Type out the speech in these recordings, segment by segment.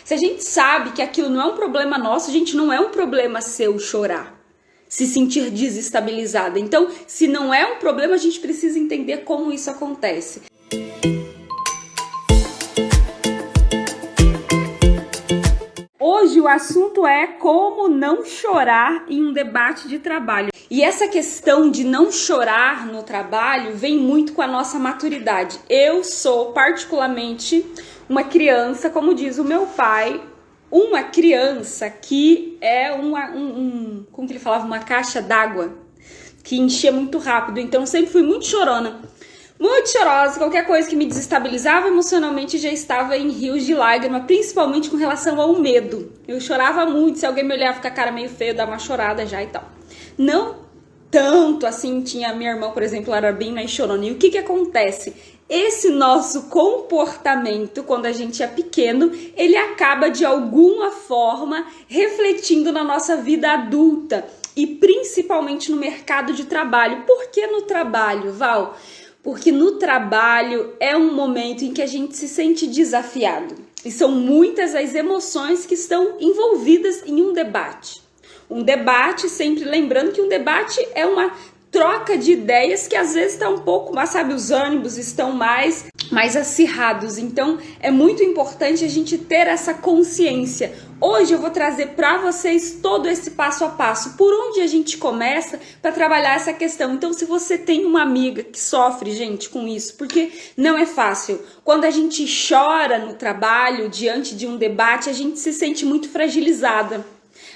Se a gente sabe que aquilo não é um problema nosso, a gente não é um problema seu chorar, se sentir desestabilizada. Então, se não é um problema, a gente precisa entender como isso acontece. Hoje o assunto é como não chorar em um debate de trabalho. E essa questão de não chorar no trabalho vem muito com a nossa maturidade. Eu sou particularmente uma criança, como diz o meu pai, uma criança que é como que ele falava, uma caixa d'água que enchia muito rápido. Então eu sempre fui muito chorona. Muito chorosa, qualquer coisa que me desestabilizava emocionalmente já estava em rios de lágrima, principalmente com relação ao medo. Eu chorava muito, se alguém me olhava com a cara meio feia, eu dava uma chorada já e tal. Não tanto assim, tinha minha irmã, por exemplo, ela era bem mais chorona. E o que acontece? Esse nosso comportamento, quando a gente é pequeno, ele acaba de alguma forma refletindo na nossa vida adulta e principalmente no mercado de trabalho. Por que no trabalho, Val? Porque no trabalho é um momento em que a gente se sente desafiado. E são muitas as emoções que estão envolvidas em um debate. Um debate, sempre lembrando que um debate é uma troca de ideias que às vezes está um pouco, mas sabe, os ânimos estão mais acirrados. Então é muito importante a gente ter essa consciência. Hoje eu vou trazer para vocês todo esse passo a passo, por onde a gente começa para trabalhar essa questão. Então, se você tem uma amiga que sofre, gente, com isso, porque não é fácil. Quando a gente chora no trabalho, diante de um debate, a gente se sente muito fragilizada.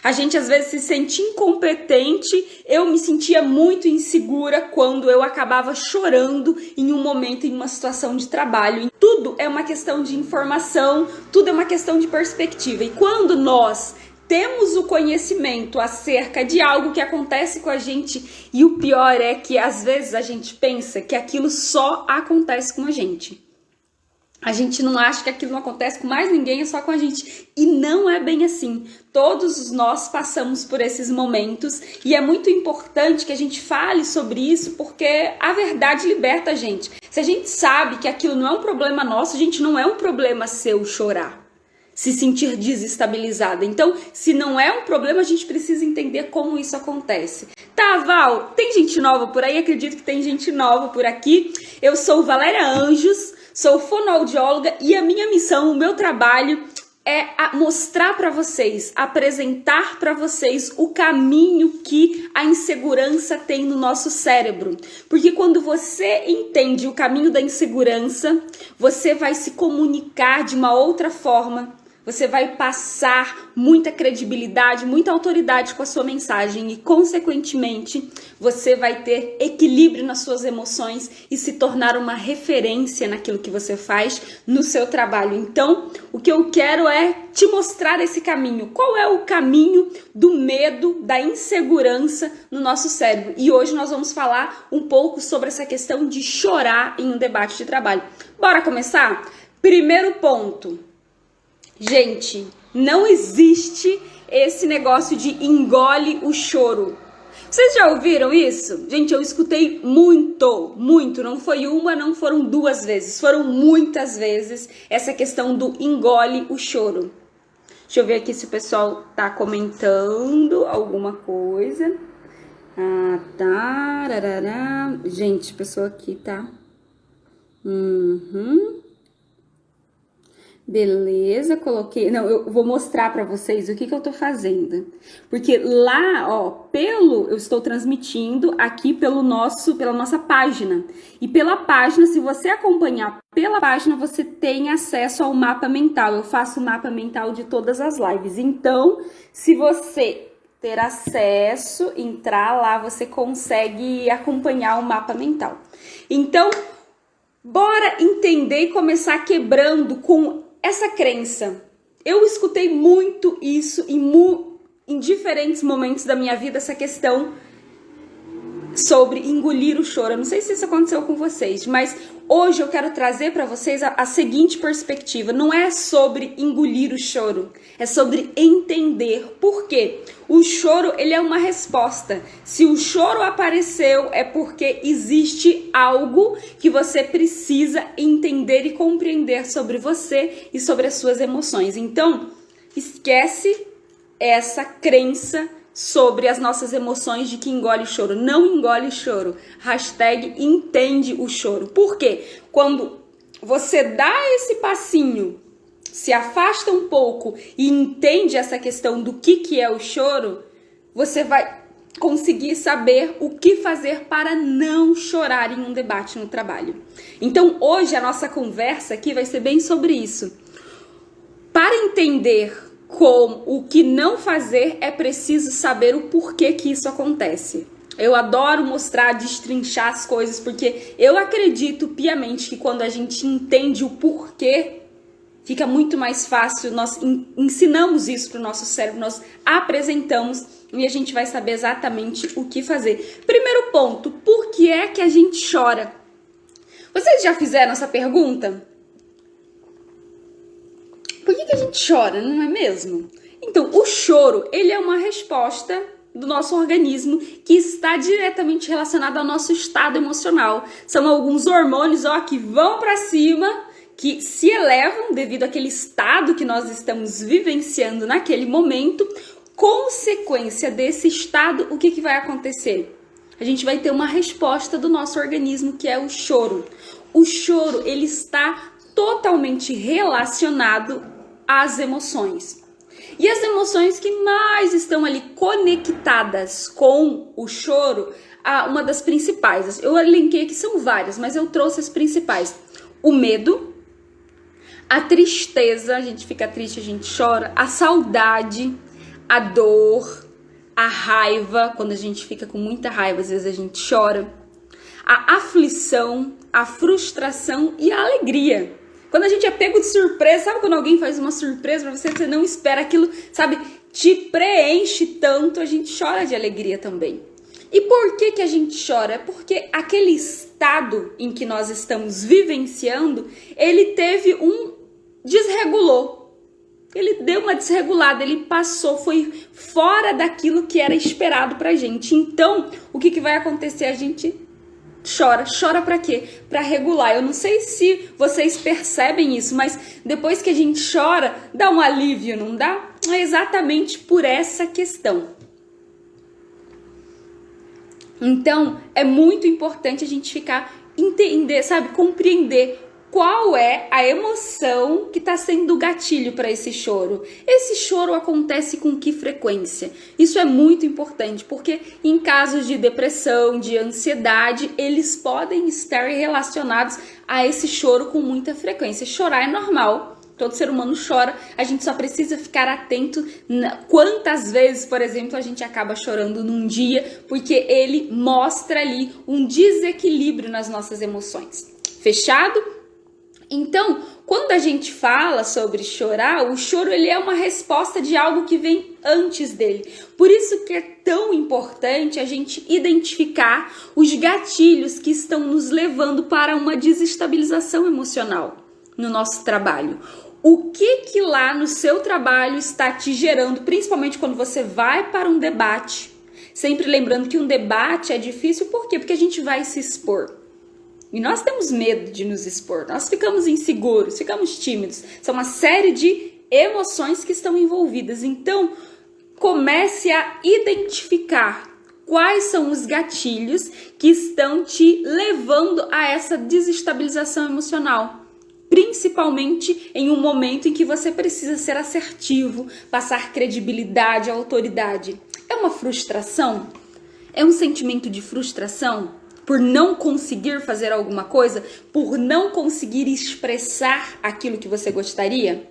A gente às vezes se sente incompetente. Eu me sentia muito insegura quando eu acabava chorando em um momento, em uma situação de trabalho. Tudo é uma questão de informação, tudo é uma questão de perspectiva. E quando nós temos o conhecimento acerca de algo que acontece com a gente, e o pior é que às vezes a gente pensa que aquilo só acontece com a gente. A gente não acha que aquilo não acontece com mais ninguém, é só com a gente. E não é bem assim. Todos nós passamos por esses momentos e é muito importante que a gente fale sobre isso, porque a verdade liberta a gente. Se a gente sabe que aquilo não é um problema nosso, a gente não é um problema seu chorar, se sentir desestabilizada. Então, se não é um problema, a gente precisa entender como isso acontece. Tá, Val, tem gente nova por aí? Acredito que tem gente nova por aqui. Eu sou Valéria Anjos, sou fonoaudióloga e a minha missão, o meu trabalho é mostrar para vocês, apresentar para vocês o caminho que a insegurança tem no nosso cérebro. Porque quando você entende o caminho da insegurança, você vai se comunicar de uma outra forma. Você vai passar muita credibilidade, muita autoridade com a sua mensagem e, consequentemente, você vai ter equilíbrio nas suas emoções e se tornar uma referência naquilo que você faz no seu trabalho. Então, o que eu quero é te mostrar esse caminho. Qual é o caminho do medo, da insegurança no nosso cérebro? E hoje nós vamos falar um pouco sobre essa questão de chorar em um debate de trabalho. Bora começar? Primeiro ponto. Gente, não existe esse negócio de engole o choro. Vocês já ouviram isso? Gente, eu escutei muito. Não foi uma, não foram duas vezes. Foram muitas vezes essa questão do engole o choro. Deixa eu ver aqui se o pessoal tá comentando alguma coisa. Ah, tá. Rarará. Gente, pessoa aqui tá. Beleza, coloquei. Não, eu vou mostrar para vocês o que eu tô fazendo. Porque lá, ó, eu estou transmitindo aqui pela nossa página. E pela página, se você acompanhar pela página, você tem acesso ao mapa mental. Eu faço o mapa mental de todas as lives. Então, se você ter acesso, entrar lá, você consegue acompanhar o mapa mental. Então, bora entender e começar quebrando com essa crença. Eu escutei muito isso em diferentes momentos da minha vida, essa questão sobre engolir o choro. Eu não sei se isso aconteceu com vocês, mas hoje eu quero trazer para vocês a seguinte perspectiva. Não é sobre engolir o choro, é sobre entender por quê. O choro, ele é uma resposta. Se o choro apareceu, é porque existe algo que você precisa entender e compreender sobre você e sobre as suas emoções. Então, Esquece essa crença sobre as nossas emoções de que engole o choro. Não engole o choro. Hashtag entende o choro. Por quê? Quando você dá esse passinho, se afasta um pouco e entende essa questão do que é o choro, você vai conseguir saber o que fazer para não chorar em um debate no trabalho. Então, hoje a nossa conversa aqui vai ser bem sobre isso. Para entender como o que não fazer, é preciso saber o porquê que isso acontece. Eu adoro mostrar, destrinchar as coisas, porque eu acredito piamente que quando a gente entende o porquê, fica muito mais fácil. Nós ensinamos isso para o nosso cérebro, nós apresentamos e a gente vai saber exatamente o que fazer. Primeiro ponto, por que é que a gente chora? Vocês já fizeram essa pergunta? Por que a gente chora, não é mesmo? Então, o choro, ele é uma resposta do nosso organismo que está diretamente relacionado ao nosso estado emocional. São alguns hormônios, que vão para cima, que se elevam devido àquele estado que nós estamos vivenciando naquele momento. Consequência desse estado, o que vai acontecer? A gente vai ter uma resposta do nosso organismo, que é o choro. O choro, ele está totalmente relacionado às emoções. E as emoções que mais estão ali conectadas com o choro, uma das principais, eu elenquei aqui, são várias, mas eu trouxe as principais. O medo, a tristeza, a gente fica triste, a gente chora, a saudade, a dor, a raiva, quando a gente fica com muita raiva, às vezes a gente chora, a aflição, a frustração e a alegria. Quando a gente é pego de surpresa, sabe quando alguém faz uma surpresa pra você, você não espera aquilo, sabe, te preenche tanto, a gente chora de alegria também. E por que a gente chora? É porque aquele estado em que nós estamos vivenciando, ele desregulou. Ele deu uma desregulada, ele passou, foi fora daquilo que era esperado pra gente. Então, o que vai acontecer? A gente chora. Chora pra quê? Pra regular. Eu não sei se vocês percebem isso, mas depois que a gente chora, dá um alívio, não dá? É exatamente por essa questão. Então, é muito importante a gente entender, sabe? Compreender qual é a emoção que está sendo gatilho para esse choro. Esse choro acontece com que frequência? Isso é muito importante, porque em casos de depressão, de ansiedade, eles podem estar relacionados a esse choro com muita frequência. Chorar é normal, todo ser humano chora, a gente só precisa ficar atento quantas vezes, por exemplo, a gente acaba chorando num dia, porque ele mostra ali um desequilíbrio nas nossas emoções. Fechado? Então, quando a gente fala sobre chorar, o choro ele é uma resposta de algo que vem antes dele. Por isso que é tão importante a gente identificar os gatilhos que estão nos levando para uma desestabilização emocional no nosso trabalho. O que lá no seu trabalho está te gerando, principalmente quando você vai para um debate. Sempre lembrando que um debate é difícil, por quê? Porque a gente vai se expor. E nós temos medo de nos expor, nós ficamos inseguros, ficamos tímidos. São uma série de emoções que estão envolvidas. Então, comece a identificar quais são os gatilhos que estão te levando a essa desestabilização emocional. Principalmente em um momento em que você precisa ser assertivo, passar credibilidade, autoridade. É uma frustração? É um sentimento de frustração? Por não conseguir fazer alguma coisa, por não conseguir expressar aquilo que você gostaria?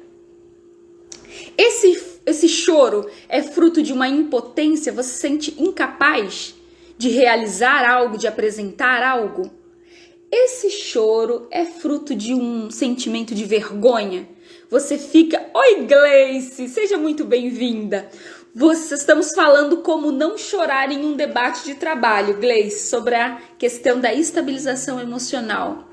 Esse choro é fruto de uma impotência? Você se sente incapaz de realizar algo, de apresentar algo? Esse choro é fruto de um sentimento de vergonha? Você fica... Oi, Gleice, seja muito bem-vinda. Estamos falando como não chorar em um debate de trabalho, Gleice, sobre a questão da estabilização emocional.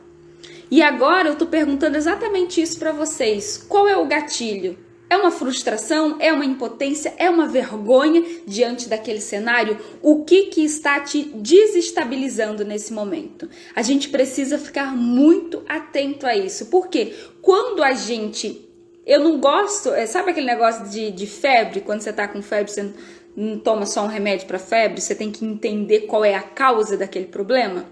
E agora eu tô perguntando exatamente isso para vocês. Qual é o gatilho? É uma frustração? É uma impotência? É uma vergonha diante daquele cenário? O que está te desestabilizando nesse momento? A gente precisa ficar muito atento a isso. Porque quando a gente Eu não gosto, sabe aquele negócio de febre? Quando você tá com febre, você não toma só um remédio para febre, você tem que entender qual é a causa daquele problema.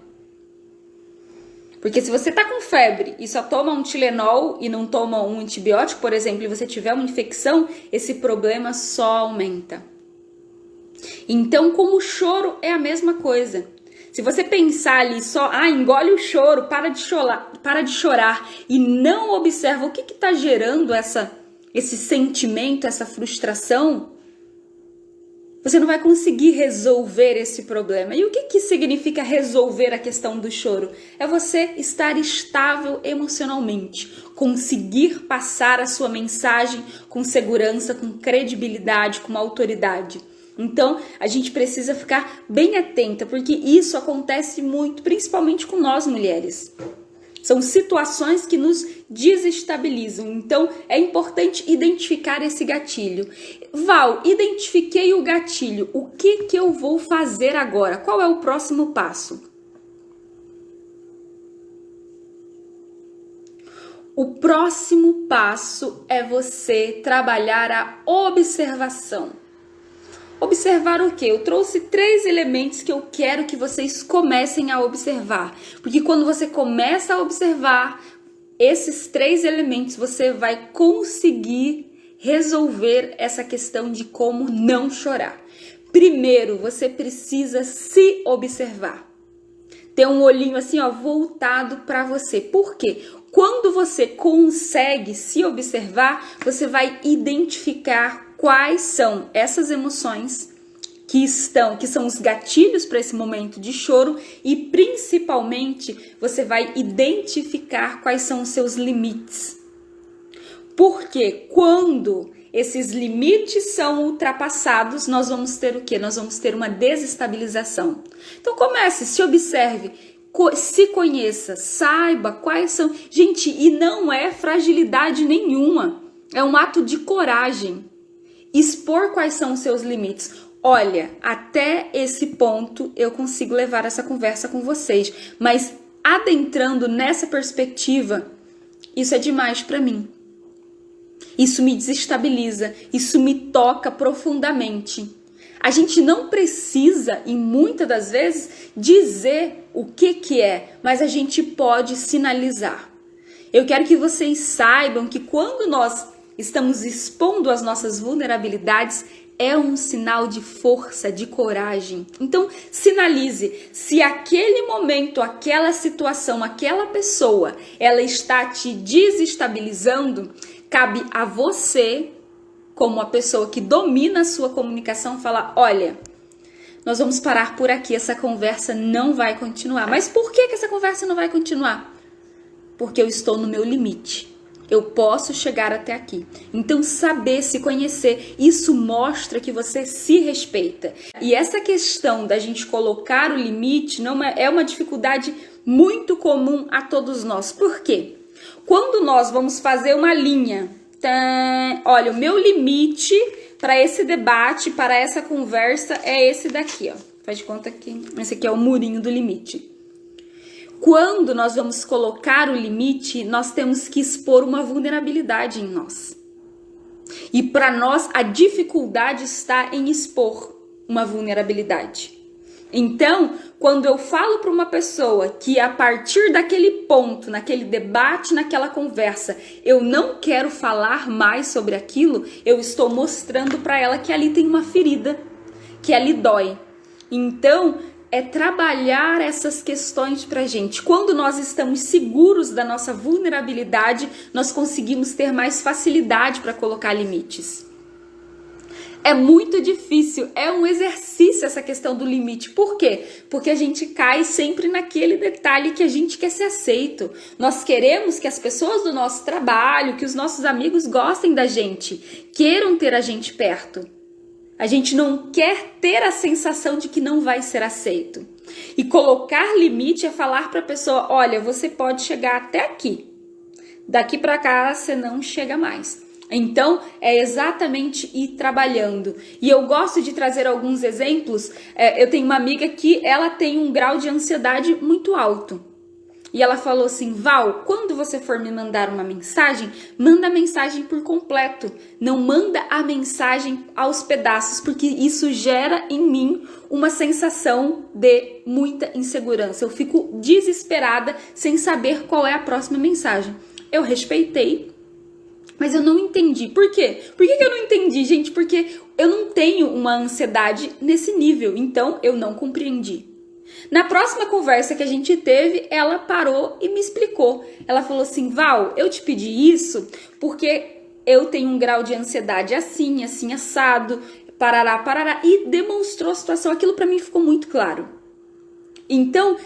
Porque se você tá com febre e só toma um Tilenol e não toma um antibiótico, por exemplo, e você tiver uma infecção, esse problema só aumenta. Então, como o choro é a mesma coisa. Se você pensar ali só, engole o choro, para de chorar e não observa o que está gerando esse sentimento, essa frustração, você não vai conseguir resolver esse problema. E o que significa resolver a questão do choro? É você estar estável emocionalmente, conseguir passar a sua mensagem com segurança, com credibilidade, com autoridade. Então, a gente precisa ficar bem atenta, porque isso acontece muito, principalmente com nós mulheres. São situações que nos desestabilizam. Então, é importante identificar esse gatilho. Val, identifiquei o gatilho. O que eu vou fazer agora? Qual é o próximo passo? O próximo passo é você trabalhar a observação. Observar o quê? Eu trouxe 3 elementos que eu quero que vocês comecem a observar. Porque quando você começa a observar esses 3 elementos, você vai conseguir resolver essa questão de como não chorar. Primeiro, você precisa se observar. Ter um olhinho assim, voltado para você. Por quê? Quando você consegue se observar, você vai identificar quais são essas emoções que são os gatilhos para esse momento de choro e principalmente você vai identificar quais são os seus limites. Porque quando esses limites são ultrapassados, nós vamos ter o quê? Nós vamos ter uma desestabilização. Então comece, se observe, se conheça, saiba quais são. Gente, e não é fragilidade nenhuma, é um ato de coragem. Expor quais são os seus limites. Olha, até esse ponto eu consigo levar essa conversa com vocês, mas adentrando nessa perspectiva, isso é demais para mim. Isso me desestabiliza, isso me toca profundamente. A gente não precisa, e muitas das vezes, dizer o que é, mas a gente pode sinalizar. Eu quero que vocês saibam que quando nós estamos expondo as nossas vulnerabilidades, é um sinal de força, de coragem. Então, sinalize. Se aquele momento, aquela situação, aquela pessoa, ela está te desestabilizando, cabe a você, como a pessoa que domina a sua comunicação, falar, olha, nós vamos parar por aqui, essa conversa não vai continuar. Mas por que essa conversa não vai continuar? Porque eu estou no meu limite. Eu posso chegar até aqui. Então, saber se conhecer, isso mostra que você se respeita. E essa questão da gente colocar o limite é uma dificuldade muito comum a todos nós. Por quê? Quando nós vamos fazer uma linha, olha, o meu limite para esse debate, para essa conversa é esse daqui, ó. Faz de conta que esse aqui é o murinho do limite. Quando nós vamos colocar o limite, nós temos que expor uma vulnerabilidade em nós. E para nós, a dificuldade está em expor uma vulnerabilidade. Então, quando eu falo para uma pessoa que a partir daquele ponto, naquele debate, naquela conversa, eu não quero falar mais sobre aquilo, eu estou mostrando para ela que ali tem uma ferida, que ali dói. Então, é trabalhar essas questões pra gente. Quando nós estamos seguros da nossa vulnerabilidade, nós conseguimos ter mais facilidade para colocar limites. É muito difícil, é um exercício essa questão do limite. Por quê? Porque a gente cai sempre naquele detalhe que a gente quer ser aceito. Nós queremos que as pessoas do nosso trabalho, que os nossos amigos gostem da gente, queiram ter a gente perto. A gente não quer ter a sensação de que não vai ser aceito. E colocar limite é falar para a pessoa, olha, você pode chegar até aqui. Daqui para cá você não chega mais. Então, é exatamente ir trabalhando. E eu gosto de trazer alguns exemplos. Eu tenho uma amiga que ela tem um grau de ansiedade muito alto. E ela falou assim: Val, quando você for me mandar uma mensagem, manda a mensagem por completo. Não manda a mensagem aos pedaços, porque isso gera em mim uma sensação de muita insegurança. Eu fico desesperada sem saber qual é a próxima mensagem. Eu respeitei, mas eu não entendi. Por quê? Por que eu não entendi, gente? Porque eu não tenho uma ansiedade nesse nível, então eu não compreendi. Na próxima conversa que a gente teve, ela parou e me explicou. Ela falou assim: Val, eu te pedi isso porque eu tenho um grau de ansiedade assim, assim, assado, parará, parará, e demonstrou a situação. Aquilo pra mim ficou muito claro. Então,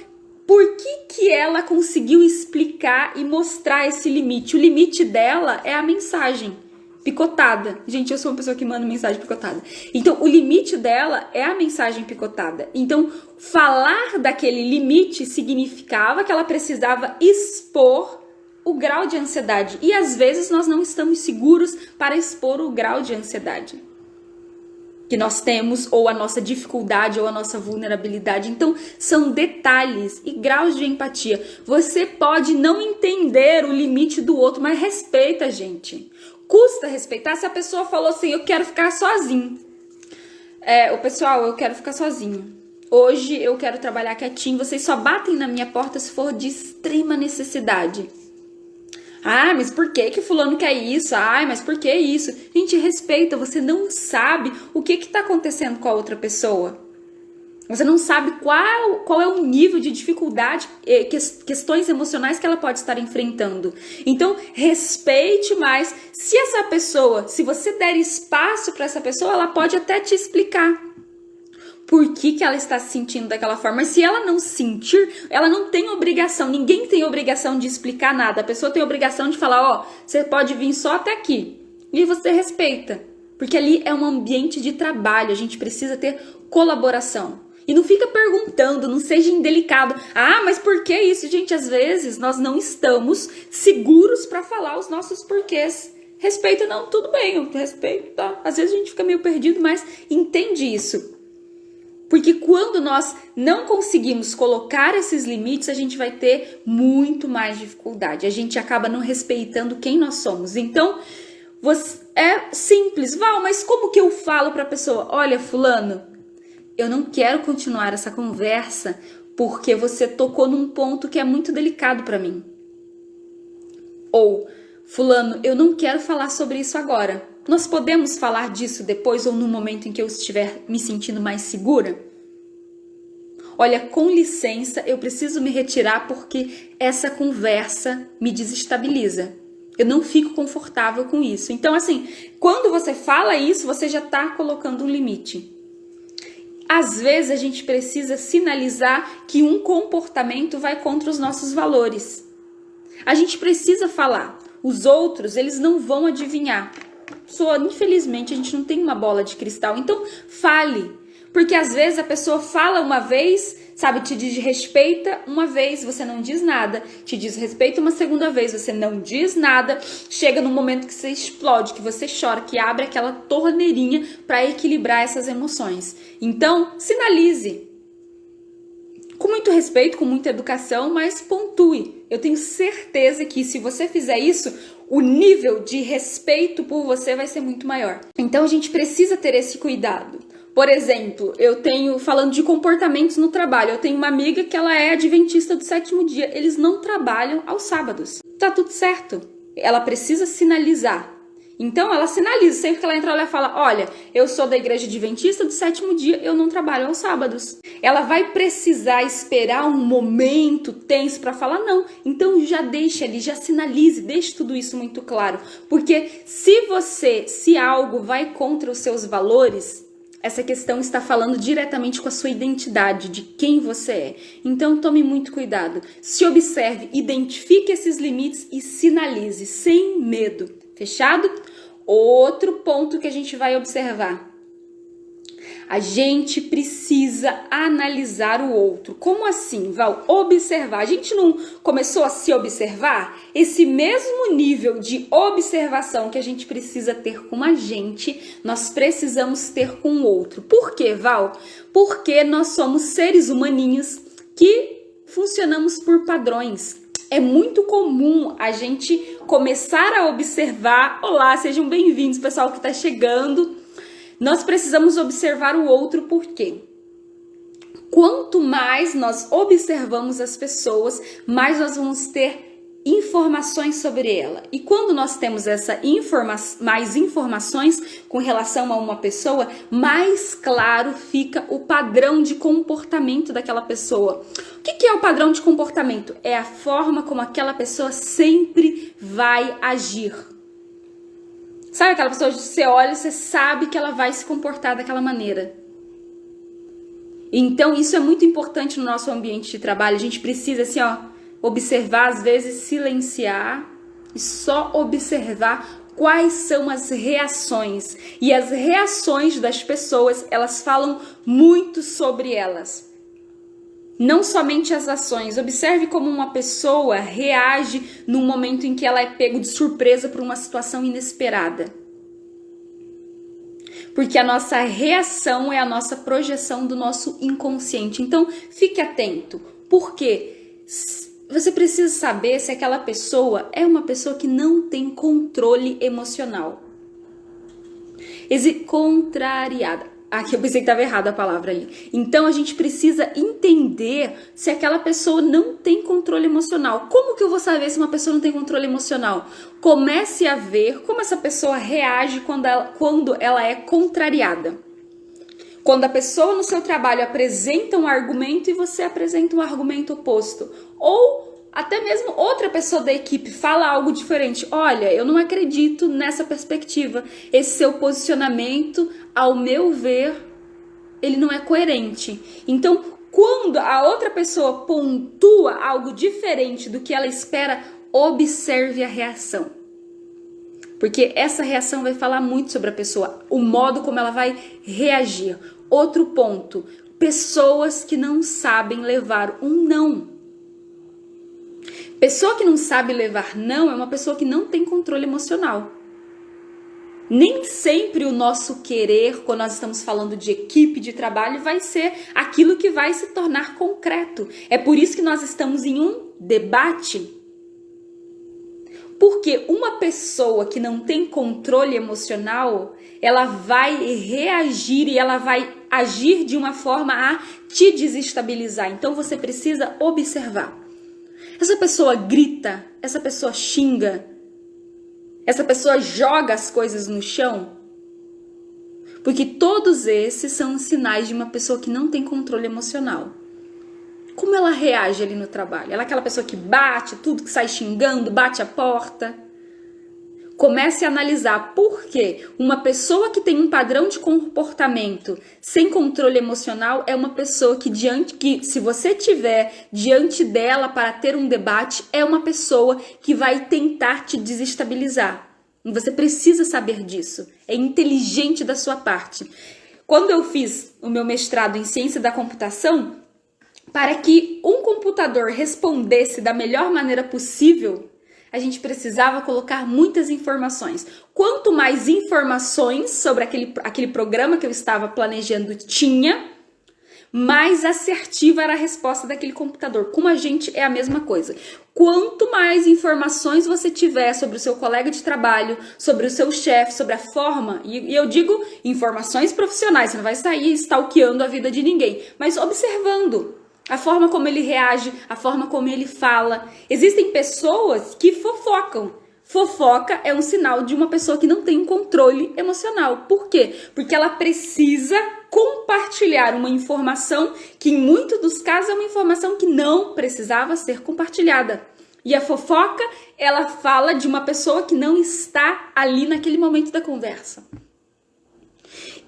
por que ela conseguiu explicar e mostrar esse limite? O limite dela é a mensagem picotada. Gente, eu sou uma pessoa que manda mensagem picotada. Então, o limite dela é a mensagem picotada. Então, falar daquele limite significava que ela precisava expor o grau de ansiedade. E às vezes nós não estamos seguros para expor o grau de ansiedade que nós temos, ou a nossa dificuldade, ou a nossa vulnerabilidade. Então, são detalhes e graus de empatia. Você pode não entender o limite do outro, mas respeita, gente. Custa respeitar. Se a pessoa falou assim: eu quero ficar sozinho. O pessoal, eu quero ficar sozinho. Hoje eu quero trabalhar quietinho. Vocês só batem na minha porta se for de extrema necessidade. Ah, mas por que fulano quer isso? Ah, mas por que isso? Gente, respeita. Você não sabe o que está acontecendo com a outra pessoa. Você não sabe qual é o nível de dificuldade, questões emocionais que ela pode estar enfrentando. Então, respeite mais. Se você der espaço para essa pessoa, ela pode até te explicar por que ela está se sentindo daquela forma. Mas se ela não sentir, ela não tem obrigação. Ninguém tem obrigação de explicar nada. A pessoa tem obrigação de falar: ó, você pode vir só até aqui. E você respeita. Porque ali é um ambiente de trabalho. A gente precisa ter colaboração. E não fica perguntando, não seja indelicado. Ah, mas por que isso? Gente, às vezes nós não estamos seguros para falar os nossos porquês. Respeito, não, tudo bem, eu respeito, tá? Às vezes a gente fica meio perdido, mas entende isso. Porque quando nós não conseguimos colocar esses limites, a gente vai ter muito mais dificuldade. A gente acaba não respeitando quem nós somos. Então, é simples. Val, mas como que eu falo para a pessoa? Olha, fulano, eu não quero continuar essa conversa porque você tocou num ponto que é muito delicado para mim. Ou, fulano, eu não quero falar sobre isso agora. Nós podemos falar disso depois ou no momento em que eu estiver me sentindo mais segura? Olha, com licença, eu preciso me retirar porque essa conversa me desestabiliza. Eu não fico confortável com isso. Então, assim, quando você fala isso, você já está colocando um limite. Às vezes, a gente precisa sinalizar que um comportamento vai contra os nossos valores. A gente precisa falar. Os outros, eles não vão adivinhar. Infelizmente, a gente não tem uma bola de cristal. Então, fale. Porque às vezes a pessoa fala uma vez, sabe, te desrespeita uma vez, você não diz nada. Te desrespeita uma segunda vez, você não diz nada. Chega num momento que você explode, que você chora, que abre aquela torneirinha para equilibrar essas emoções. Então, sinalize. Com muito respeito, com muita educação, mas pontue. Eu tenho certeza que se você fizer isso, o nível de respeito por você vai ser muito maior. Então a gente precisa ter esse cuidado. Por exemplo, falando de comportamentos no trabalho, eu tenho uma amiga que ela é adventista do 7º dia. Eles não trabalham aos sábados. Tá tudo certo. Ela precisa sinalizar. Então ela sinaliza, sempre que ela entra, ela fala: olha, eu sou da igreja adventista do 7º dia, eu não trabalho aos sábados. Ela vai precisar esperar um momento tenso para falar não. Então já deixa ali, já sinalize, deixe tudo isso muito claro. Porque se algo vai contra os seus valores, essa questão está falando diretamente com a sua identidade, de quem você é. Então tome muito cuidado. Se observe, identifique esses limites e sinalize, sem medo. Fechado? Outro ponto que a gente vai observar. A gente precisa analisar o outro. Como assim, Val? Observar. A gente não começou a se observar? Esse mesmo nível de observação que a gente precisa ter com a gente, nós precisamos ter com o outro. Por quê, Val? Porque nós somos seres humaninhos que funcionamos por padrões. É muito comum a gente começar a observar. Olá, sejam bem-vindos, pessoal que está chegando. Nós precisamos observar o outro, por quê? Quanto mais nós observamos as pessoas, mais nós vamos ter informações sobre ela. E quando nós temos mais informações com relação a uma pessoa, mais claro fica o padrão de comportamento daquela pessoa. O que é o padrão de comportamento? É a forma como aquela pessoa sempre vai agir. Sabe aquela pessoa que você olha e você sabe que ela vai se comportar daquela maneira. Então isso é muito importante no nosso ambiente de trabalho. A gente precisa assim, observar, às vezes silenciar e só observar quais são as reações. E as reações das pessoas, elas falam muito sobre elas. Não somente as ações. Observe como uma pessoa reage no momento em que ela é pego de surpresa por uma situação inesperada. Porque a nossa reação é a nossa projeção do nosso inconsciente. Então, fique atento. Por quê? Você precisa saber se aquela pessoa é uma pessoa que não tem controle emocional. Contrariada. Aqui eu pensei que estava errada a palavra ali. Então a gente precisa entender se aquela pessoa não tem controle emocional. Como que eu vou saber se uma pessoa não tem controle emocional? Comece a ver como essa pessoa reage quando ela é contrariada. Quando a pessoa no seu trabalho apresenta um argumento e você apresenta um argumento oposto. Ou até mesmo outra pessoa da equipe fala algo diferente. Olha, eu não acredito nessa perspectiva. Esse seu posicionamento, ao meu ver, ele não é coerente. Então, quando a outra pessoa pontua algo diferente do que ela espera, observe a reação. Porque essa reação vai falar muito sobre a pessoa, o modo como ela vai reagir. Outro ponto, pessoas que não sabem levar um não. Pessoa que não sabe levar não é uma pessoa que não tem controle emocional. Nem sempre o nosso querer, quando nós estamos falando de equipe de trabalho, vai ser aquilo que vai se tornar concreto. É por isso que nós estamos em um debate. Porque uma pessoa que não tem controle emocional, ela vai reagir e ela vai agir de uma forma a te desestabilizar. Então você precisa observar. Essa pessoa grita, essa pessoa xinga, essa pessoa joga as coisas no chão. Porque todos esses são sinais de uma pessoa que não tem controle emocional. Como ela reage ali no trabalho? Ela é aquela pessoa que bate, tudo que sai xingando, bate a porta. Comece a analisar por que uma pessoa que tem um padrão de comportamento sem controle emocional é uma pessoa que se você tiver diante dela para ter um debate, é uma pessoa que vai tentar te desestabilizar. E você precisa saber disso. É inteligente da sua parte. Quando eu fiz o meu mestrado em ciência da computação, para que um computador respondesse da melhor maneira possível, a gente precisava colocar muitas informações. Quanto mais informações sobre aquele programa que eu estava planejando tinha, mais assertiva era a resposta daquele computador. Com a gente é a mesma coisa. Quanto mais informações você tiver sobre o seu colega de trabalho, sobre o seu chefe, sobre a forma, e eu digo informações profissionais, você não vai sair stalkeando a vida de ninguém, mas observando a forma como ele reage, a forma como ele fala. Existem pessoas que fofocam. Fofoca é um sinal de uma pessoa que não tem controle emocional. Por quê? Porque ela precisa compartilhar uma informação que, em muitos dos casos, é uma informação que não precisava ser compartilhada. E a fofoca, ela fala de uma pessoa que não está ali naquele momento da conversa.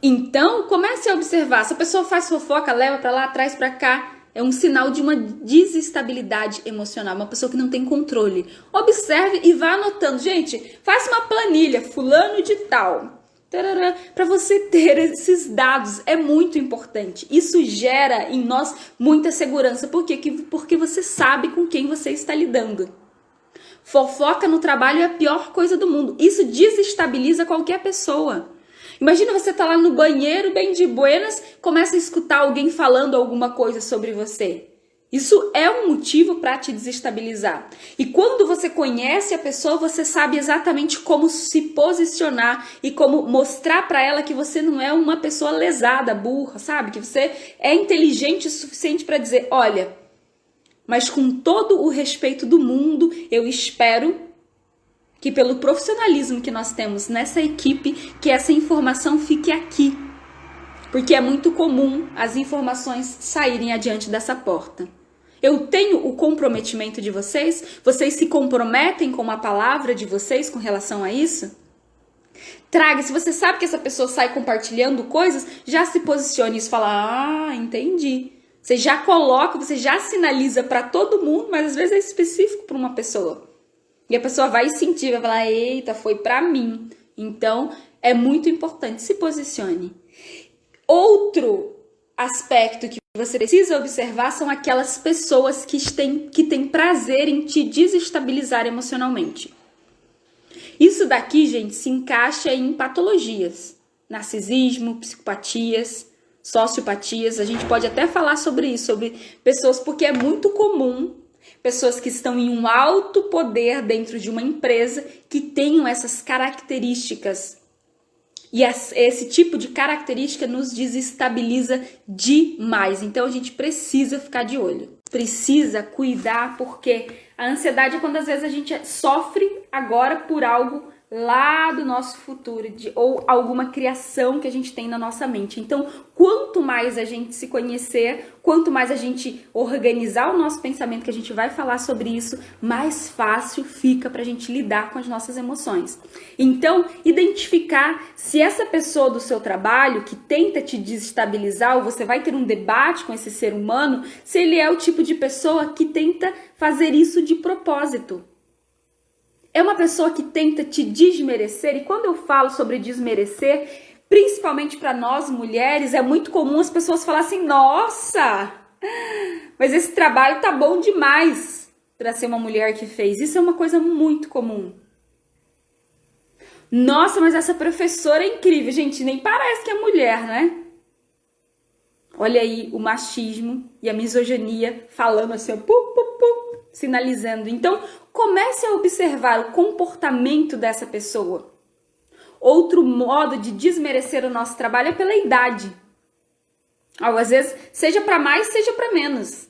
Então, comece a observar. Se a pessoa faz fofoca, leva para lá, traz para cá, é um sinal de uma desestabilidade emocional, uma pessoa que não tem controle. Observe e vá anotando. Gente, faça uma planilha, fulano de tal, para você ter esses dados. É muito importante. Isso gera em nós muita segurança. Por quê? Porque você sabe com quem você está lidando. Fofoca no trabalho é a pior coisa do mundo. Isso desestabiliza qualquer pessoa. Imagina você tá lá no banheiro, bem de buenas, começa a escutar alguém falando alguma coisa sobre você. Isso é um motivo para te desestabilizar. E quando você conhece a pessoa, você sabe exatamente como se posicionar e como mostrar para ela que você não é uma pessoa lesada, burra, sabe? Que você é inteligente o suficiente para dizer, olha, mas com todo o respeito do mundo, eu espero que pelo profissionalismo que nós temos nessa equipe, que essa informação fique aqui. Porque é muito comum as informações saírem adiante dessa porta. Eu tenho o comprometimento de vocês? Vocês se comprometem com a palavra de vocês com relação a isso? Traga, se você sabe que essa pessoa sai compartilhando coisas, já se posicione e fala, entendi. Você já coloca, você já sinaliza para todo mundo, mas às vezes é específico para uma pessoa. E a pessoa vai sentir, vai falar, eita, foi para mim. Então, é muito importante, se posicione. Outro aspecto que você precisa observar são aquelas pessoas que têm prazer em te desestabilizar emocionalmente. Isso daqui, gente, se encaixa em patologias. Narcisismo, psicopatias, sociopatias. A gente pode até falar sobre isso, sobre pessoas, porque é muito comum pessoas que estão em um alto poder dentro de uma empresa que tenham essas características. E esse tipo de característica nos desestabiliza demais. Então a gente precisa ficar de olho. Precisa cuidar, porque a ansiedade é quando às vezes a gente sofre agora por algo lá do nosso futuro, ou alguma criação que a gente tem na nossa mente. Então, quanto mais a gente se conhecer, quanto mais a gente organizar o nosso pensamento, que a gente vai falar sobre isso, mais fácil fica pra gente lidar com as nossas emoções. Então, identificar se essa pessoa do seu trabalho que tenta te desestabilizar, ou você vai ter um debate com esse ser humano, se ele é o tipo de pessoa que tenta fazer isso de propósito. É uma pessoa que tenta te desmerecer, e quando eu falo sobre desmerecer, principalmente para nós mulheres, é muito comum as pessoas falarem assim, nossa, mas esse trabalho tá bom demais para ser uma mulher que fez. Isso é uma coisa muito comum. Nossa, mas essa professora é incrível. Gente, nem parece que é mulher, né? Olha aí o machismo e a misoginia falando assim, sinalizando. Então, comece a observar o comportamento dessa pessoa. Outro modo de desmerecer o nosso trabalho é pela idade. Às vezes, seja para mais, seja para menos.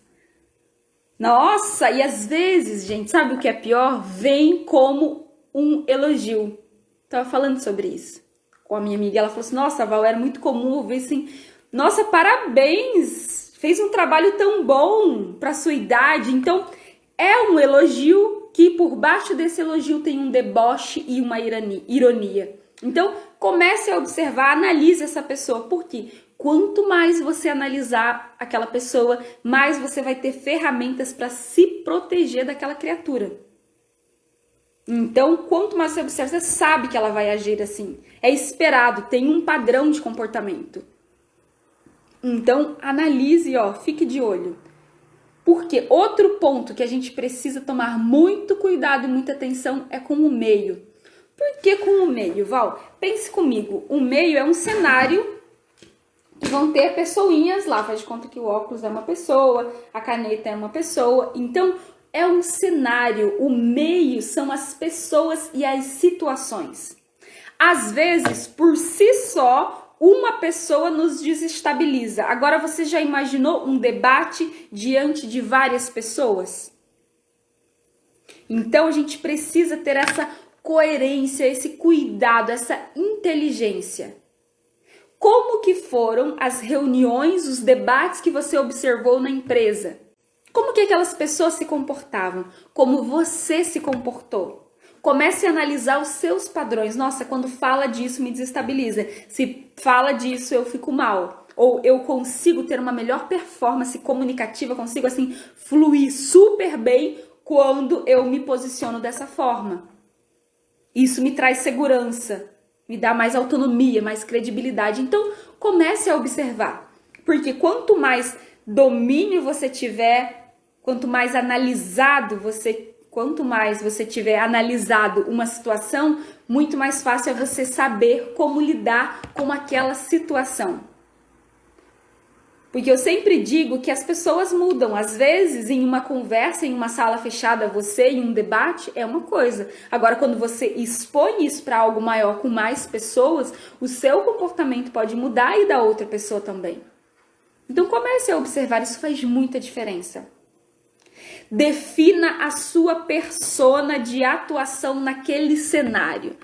Nossa, e às vezes, gente, sabe o que é pior? Vem como um elogio. Tava falando sobre isso com a minha amiga. Ela falou assim, nossa, Val, era muito comum ouvir assim, nossa, parabéns, fez um trabalho tão bom para sua idade. Então, é um elogio que por baixo desse elogio tem um deboche e uma ironia. Então, comece a observar, analise essa pessoa. Por quê? Quanto mais você analisar aquela pessoa, mais você vai ter ferramentas para se proteger daquela criatura. Então, quanto mais você observa, você sabe que ela vai agir assim. É esperado, tem um padrão de comportamento. Então, analise, fique de olho. Porque outro ponto que a gente precisa tomar muito cuidado e muita atenção é com o meio. Por que com o meio, Val? Pense comigo, o meio é um cenário que vão ter pessoinhas lá, faz de conta que o óculos é uma pessoa, a caneta é uma pessoa, então é um cenário, o meio são as pessoas e as situações. Às vezes, por si só, uma pessoa nos desestabiliza. Agora, você já imaginou um debate diante de várias pessoas? Então, a gente precisa ter essa coerência, esse cuidado, essa inteligência. Como que foram as reuniões, os debates que você observou na empresa? Como que aquelas pessoas se comportavam? Como você se comportou? Comece a analisar os seus padrões. Nossa, quando fala disso me desestabiliza. Se fala disso eu fico mal. Ou eu consigo ter uma melhor performance comunicativa, consigo assim fluir super bem quando eu me posiciono dessa forma. Isso me traz segurança, me dá mais autonomia, mais credibilidade. Então, comece a observar. Porque quanto mais domínio você tiver, quanto mais você tiver analisado uma situação, muito mais fácil é você saber como lidar com aquela situação. Porque eu sempre digo que as pessoas mudam. Às vezes, em uma conversa, em uma sala fechada, você em um debate, é uma coisa. Agora, quando você expõe isso para algo maior, com mais pessoas, o seu comportamento pode mudar e da outra pessoa também. Então, comece a observar, isso faz muita diferença. Defina a sua persona de atuação naquele cenário.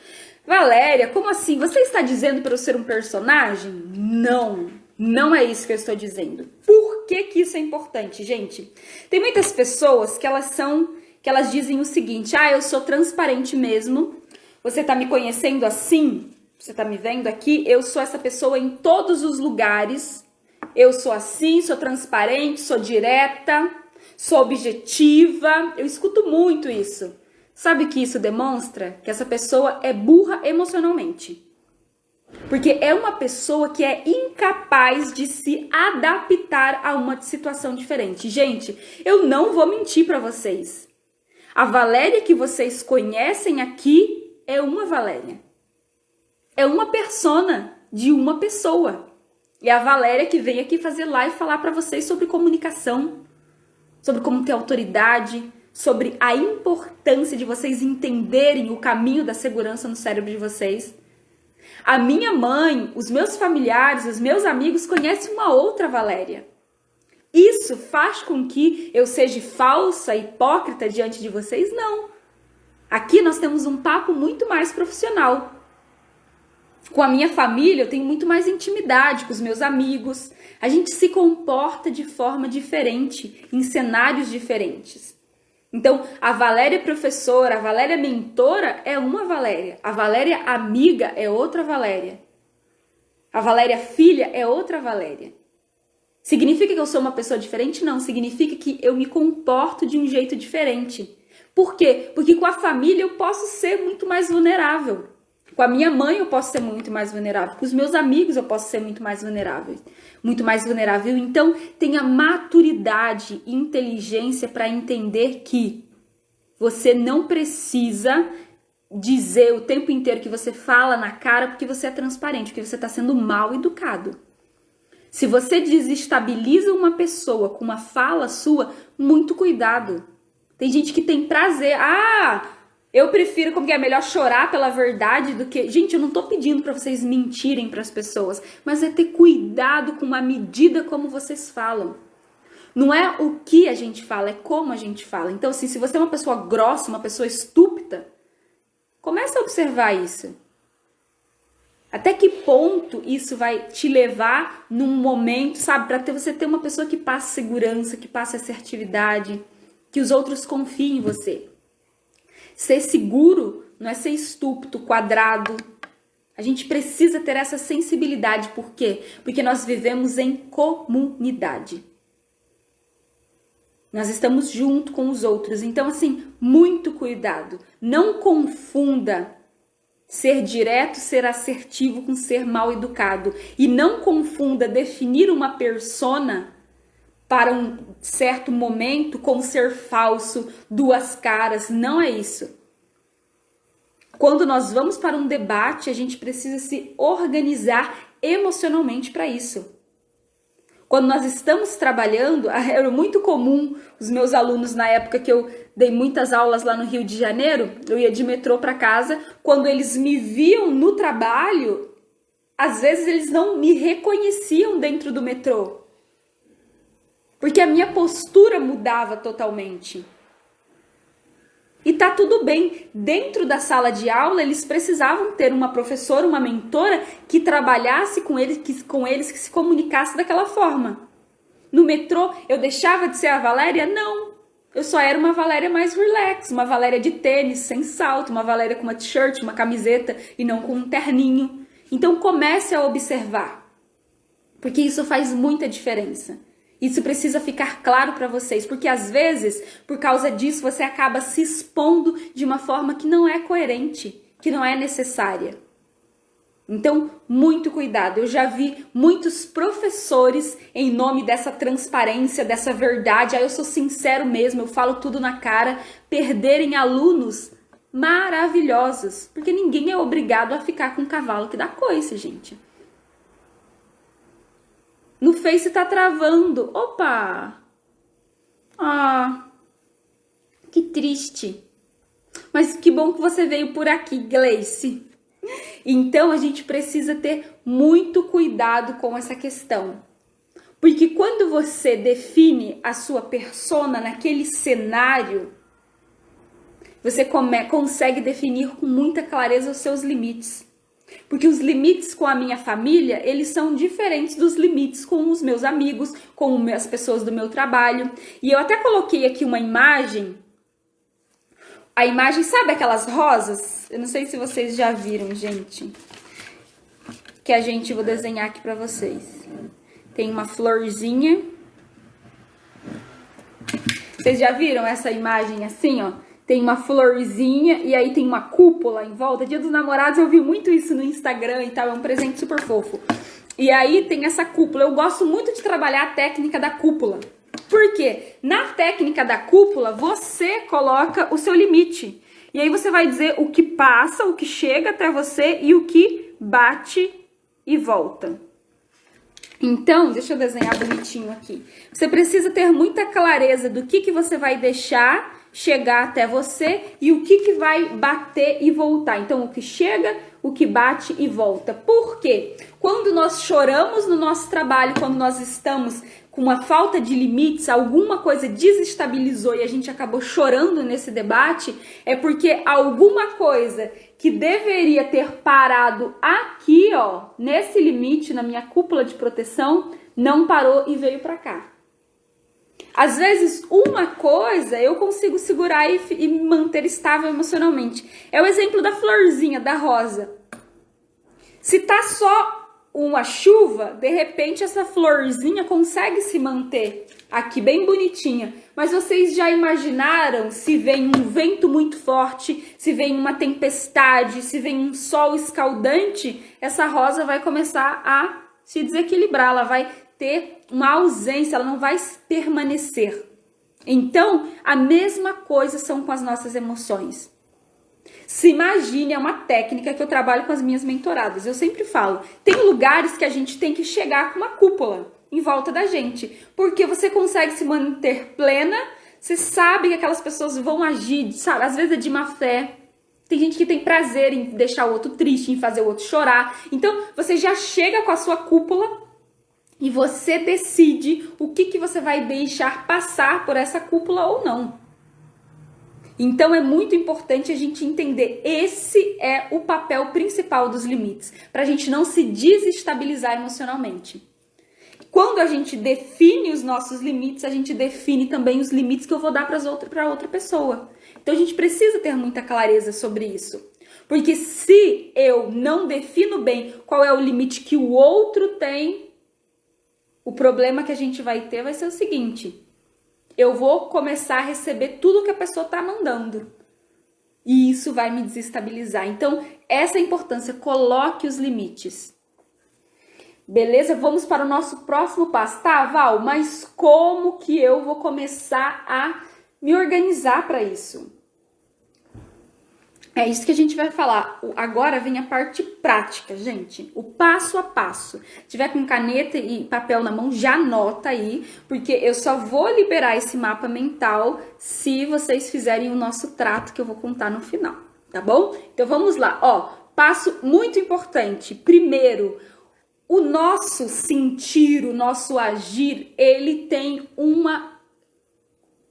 Valéria, como assim? Você está dizendo para eu ser um personagem? Não, não é isso que eu estou dizendo. Por que que isso é importante, gente? Tem muitas pessoas que elas dizem o seguinte: eu sou transparente mesmo. Você está me conhecendo assim? Você está me vendo aqui? Eu sou essa pessoa em todos os lugares. Eu sou assim, sou transparente, sou direta, sou objetiva. Eu escuto muito isso. Sabe o que isso demonstra? Que essa pessoa é burra emocionalmente. Porque é uma pessoa que é incapaz de se adaptar a uma situação diferente. Gente, eu não vou mentir para vocês. A Valéria que vocês conhecem aqui é uma Valéria. É uma persona de uma pessoa. E a Valéria que vem aqui fazer live falar para vocês sobre comunicação, sobre como ter autoridade, sobre a importância de vocês entenderem o caminho da segurança no cérebro de vocês. A minha mãe, os meus familiares, os meus amigos conhecem uma outra Valéria. Isso faz com que eu seja falsa, hipócrita diante de vocês? Não. Aqui nós temos um papo muito mais profissional. Com a minha família, eu tenho muito mais intimidade, com os meus amigos. A gente se comporta de forma diferente, em cenários diferentes. Então, a Valéria professora, a Valéria mentora é uma Valéria. A Valéria amiga é outra Valéria. A Valéria filha é outra Valéria. Significa que eu sou uma pessoa diferente? Não. Significa que eu me comporto de um jeito diferente. Por quê? Porque com a família eu posso ser muito mais vulnerável. Com a minha mãe eu posso ser muito mais vulnerável. Com os meus amigos eu posso ser muito mais vulnerável. Muito mais vulnerável. Então, tenha maturidade e inteligência para entender que você não precisa dizer o tempo inteiro que você fala na cara porque você é transparente, porque você está sendo mal educado. Se você desestabiliza uma pessoa com uma fala sua, muito cuidado. Tem gente que tem prazer. Eu prefiro, como que é melhor chorar pela verdade do que... Gente, eu não tô pedindo para vocês mentirem para as pessoas, mas é ter cuidado com a medida como vocês falam. Não é o que a gente fala, é como a gente fala. Então, assim, se você é uma pessoa grossa, uma pessoa estúpida, comece a observar isso. Até que ponto isso vai te levar num momento, sabe, para você ter uma pessoa que passe segurança, que passe assertividade, que os outros confiem em você. Ser seguro não é ser estúpido, quadrado. A gente precisa ter essa sensibilidade. Por quê? Porque nós vivemos em comunidade. Nós estamos junto com os outros. Então, assim, muito cuidado. Não confunda ser direto, ser assertivo com ser mal educado. E não confunda definir uma persona para um certo momento com ser falso, duas caras. Não é isso. Quando nós vamos para um debate, a gente precisa se organizar emocionalmente para isso. Quando nós estamos trabalhando, era muito comum os meus alunos, na época que eu dei muitas aulas lá no Rio de Janeiro, eu ia de metrô para casa, quando eles me viam no trabalho, às vezes eles não me reconheciam dentro do metrô. Porque a minha postura mudava totalmente. E tá tudo bem. Dentro da sala de aula, eles precisavam ter uma professora, uma mentora que trabalhasse com eles, que se comunicasse daquela forma. No metrô, eu deixava de ser a Valéria? Não. Eu só era uma Valéria mais relax, uma Valéria de tênis, sem salto, uma Valéria com uma t-shirt, uma camiseta e não com um terninho. Então comece a observar. Porque isso faz muita diferença. Isso precisa ficar claro para vocês, porque às vezes, por causa disso, você acaba se expondo de uma forma que não é coerente, que não é necessária. Então, muito cuidado. Eu já vi muitos professores, em nome dessa transparência, dessa verdade, eu sou sincero mesmo, eu falo tudo na cara, perderem alunos maravilhosos, porque ninguém é obrigado a ficar com um cavalo que dá coice, gente. No Face tá travando. Opa! Ah, que triste. Mas que bom que você veio por aqui, Gleice. Então, a gente precisa ter muito cuidado com essa questão. Porque quando você define a sua persona naquele cenário, você consegue definir com muita clareza os seus limites. Porque os limites com a minha família, eles são diferentes dos limites com os meus amigos, com as pessoas do meu trabalho. E eu até coloquei aqui uma imagem. A imagem, sabe aquelas rosas? Eu não sei se vocês já viram, gente. Vou desenhar aqui pra vocês. Tem uma florzinha. Vocês já viram essa imagem assim, ó? Tem uma florzinha e aí tem uma cúpula em volta. Dia dos Namorados eu vi muito isso no Instagram e tal, é um presente super fofo. E aí tem essa cúpula. Eu gosto muito de trabalhar a técnica da cúpula. Por quê? Na técnica da cúpula, você coloca o seu limite. E aí você vai dizer o que passa, o que chega até você e o que bate e volta. Então, deixa eu desenhar bonitinho aqui. Você precisa ter muita clareza do que você vai deixar chegar até você e o que vai bater e voltar. Então, o que chega, o que bate e volta. Por quê? Quando nós choramos no nosso trabalho, quando nós estamos com uma falta de limites, alguma coisa desestabilizou e a gente acabou chorando nesse debate, é porque alguma coisa que deveria ter parado aqui, ó, nesse limite, na minha cúpula de proteção, não parou e veio pra cá. Às vezes, uma coisa eu consigo segurar e me manter estável emocionalmente. É o exemplo da florzinha, da rosa. Se tá só uma chuva, de repente essa florzinha consegue se manter aqui bem bonitinha. Mas vocês já imaginaram se vem um vento muito forte, se vem uma tempestade, se vem um sol escaldante? Essa rosa vai começar a se desequilibrar, ela vai ter uma ausência, ela não vai permanecer. Então, a mesma coisa são com as nossas emoções. Se imagine, é uma técnica que eu trabalho com as minhas mentoradas. Eu sempre falo, tem lugares que a gente tem que chegar com uma cúpula em volta da gente, porque você consegue se manter plena, você sabe que aquelas pessoas vão agir, sabe? Às vezes é de má fé. Tem gente que tem prazer em deixar o outro triste, em fazer o outro chorar. Então, você já chega com a sua cúpula e você decide o que você vai deixar passar por essa cúpula ou não. Então é muito importante a gente entender, esse é o papel principal dos limites, para a gente não se desestabilizar emocionalmente. Quando a gente define os nossos limites, a gente define também os limites que eu vou dar para outra pessoa. Então a gente precisa ter muita clareza sobre isso. Porque se eu não defino bem qual é o limite que o outro tem, o problema que a gente vai ter vai ser o seguinte: eu vou começar a receber tudo que a pessoa está mandando. E isso vai me desestabilizar. Então, essa é a importância. Coloque os limites. Beleza? Vamos para o nosso próximo passo. Tá, Val, mas como que eu vou começar a me organizar para isso? É isso que a gente vai falar. Agora vem a parte prática, gente. O passo a passo. Se tiver com caneta e papel na mão, já anota aí, porque eu só vou liberar esse mapa mental se vocês fizerem o nosso trato que eu vou contar no final, tá bom? Então vamos lá, ó. Passo muito importante. Primeiro, o nosso sentir, o nosso agir, ele tem uma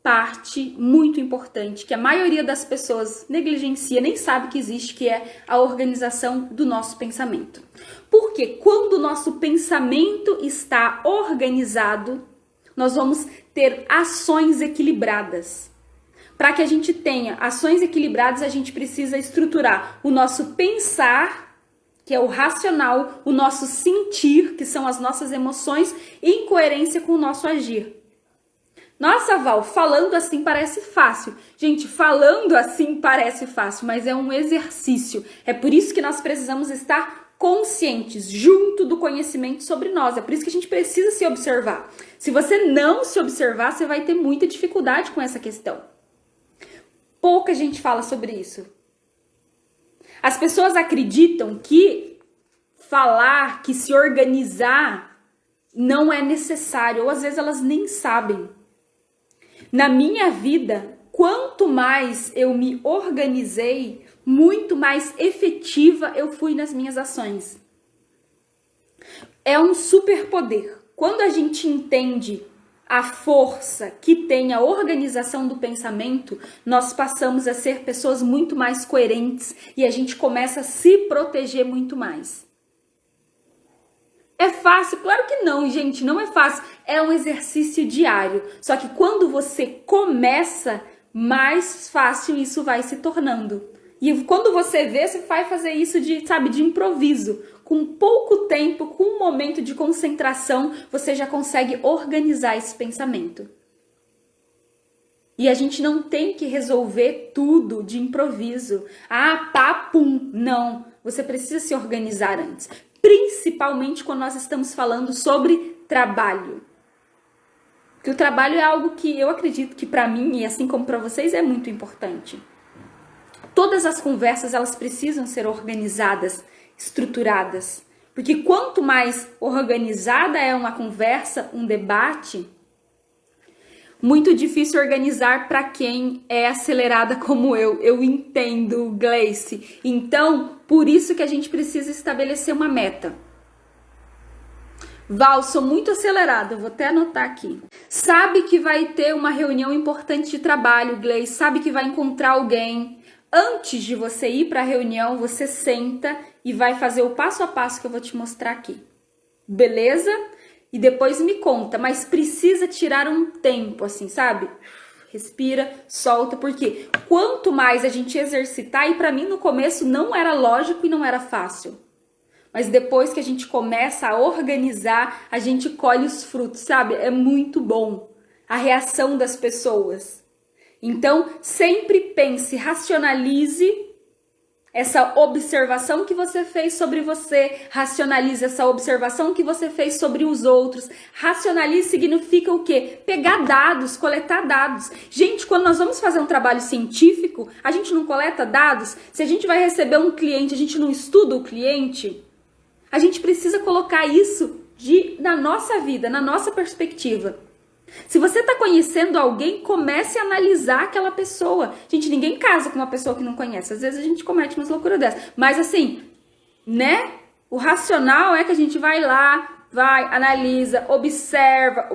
parte muito importante que a maioria das pessoas negligencia, nem sabe que existe, que é a organização do nosso pensamento. Porque quando o nosso pensamento está organizado, nós vamos ter ações equilibradas. Para que a gente tenha ações equilibradas, a gente precisa estruturar o nosso pensar, que é o racional, o nosso sentir, que são as nossas emoções, em coerência com o nosso agir. Nossa, Val, falando assim parece fácil. Gente, falando assim parece fácil, mas é um exercício. É por isso que nós precisamos estar conscientes, junto do conhecimento sobre nós. É por isso que a gente precisa se observar. Se você não se observar, você vai ter muita dificuldade com essa questão. Pouca gente fala sobre isso. As pessoas acreditam que falar, que se organizar, não é necessário, ou às vezes elas nem sabem. Na minha vida, quanto mais eu me organizei, muito mais efetiva eu fui nas minhas ações. É um superpoder. Quando a gente entende a força que tem a organização do pensamento, nós passamos a ser pessoas muito mais coerentes e a gente começa a se proteger muito mais. É fácil? Claro que não, gente, não é fácil. É um exercício diário. Só que quando você começa, mais fácil isso vai se tornando. E quando você vê, você vai fazer isso de improviso. Com pouco tempo, com um momento de concentração, você já consegue organizar esse pensamento. E a gente não tem que resolver tudo de improviso. Ah, pá, pum. Não. Você precisa se organizar antes. Principalmente quando nós estamos falando sobre trabalho. Porque o trabalho é algo que eu acredito que para mim, e assim como para vocês, é muito importante. Todas as conversas, elas precisam ser organizadas, estruturadas. Porque quanto mais organizada é uma conversa, um debate, muito difícil organizar para quem é acelerada como eu. Eu entendo, Gleice. Então, por isso que a gente precisa estabelecer uma meta. Val, sou muito acelerada, vou até anotar aqui. Sabe que vai ter uma reunião importante de trabalho, Gleice, sabe que vai encontrar alguém. Antes de você ir para a reunião, você senta e vai fazer o passo a passo que eu vou te mostrar aqui. Beleza? E depois me conta, mas precisa tirar um tempo, assim, sabe? Respira, solta, porque quanto mais a gente exercitar, e para mim no começo não era lógico e não era fácil. Mas depois que a gente começa a organizar, a gente colhe os frutos, sabe? É muito bom a reação das pessoas. Então, sempre pense, racionalize essa observação que você fez sobre você, racionalize essa observação que você fez sobre os outros. Racionalize significa o quê? Pegar dados, coletar dados. Gente, quando nós vamos fazer um trabalho científico, a gente não coleta dados. Se a gente vai receber um cliente, a gente não estuda o cliente. A gente precisa colocar isso na nossa vida, na nossa perspectiva. Se você está conhecendo alguém, comece a analisar aquela pessoa. Gente, ninguém casa com uma pessoa que não conhece. Às vezes a gente comete umas loucuras dessas. Mas assim, né? O racional é que a gente vai lá, analisa, observa.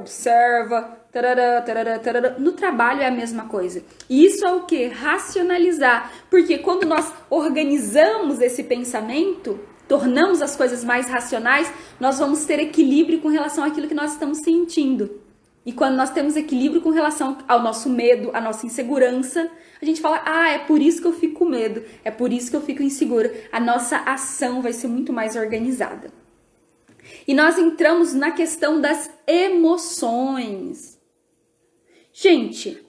Tarará, tarará, tarará. No trabalho é a mesma coisa. E isso é o quê? Racionalizar. Porque quando nós organizamos esse pensamento, tornamos as coisas mais racionais, nós vamos ter equilíbrio com relação àquilo que nós estamos sentindo. E quando nós temos equilíbrio com relação ao nosso medo, à nossa insegurança, a gente fala, é por isso que eu fico com medo, é por isso que eu fico insegura. A nossa ação vai ser muito mais organizada. E nós entramos na questão das emoções. Gente,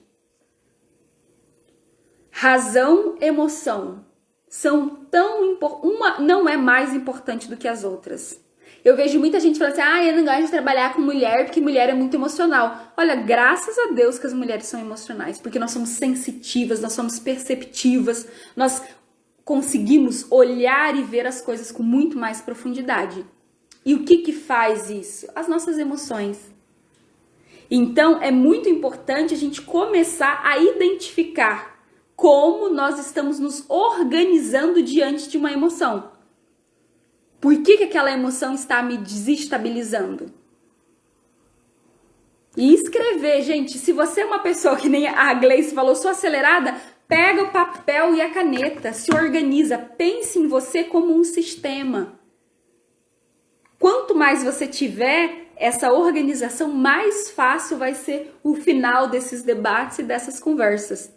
razão, emoção são tão importantes. Uma não é mais importante do que as outras. Eu vejo muita gente falando assim, eu não gosto de trabalhar com mulher porque mulher é muito emocional. Olha, graças a Deus que as mulheres são emocionais, porque nós somos sensitivas, nós somos perceptivas, nós conseguimos olhar e ver as coisas com muito mais profundidade. E o que faz isso? As nossas emoções. Então, é muito importante a gente começar a identificar como nós estamos nos organizando diante de uma emoção. Por que aquela emoção está me desestabilizando? E escrever, gente, se você é uma pessoa que nem a Gleice falou, sou acelerada, pega o papel e a caneta, se organiza, pense em você como um sistema. Quanto mais você tiver essa organização, mais fácil vai ser o final desses debates e dessas conversas.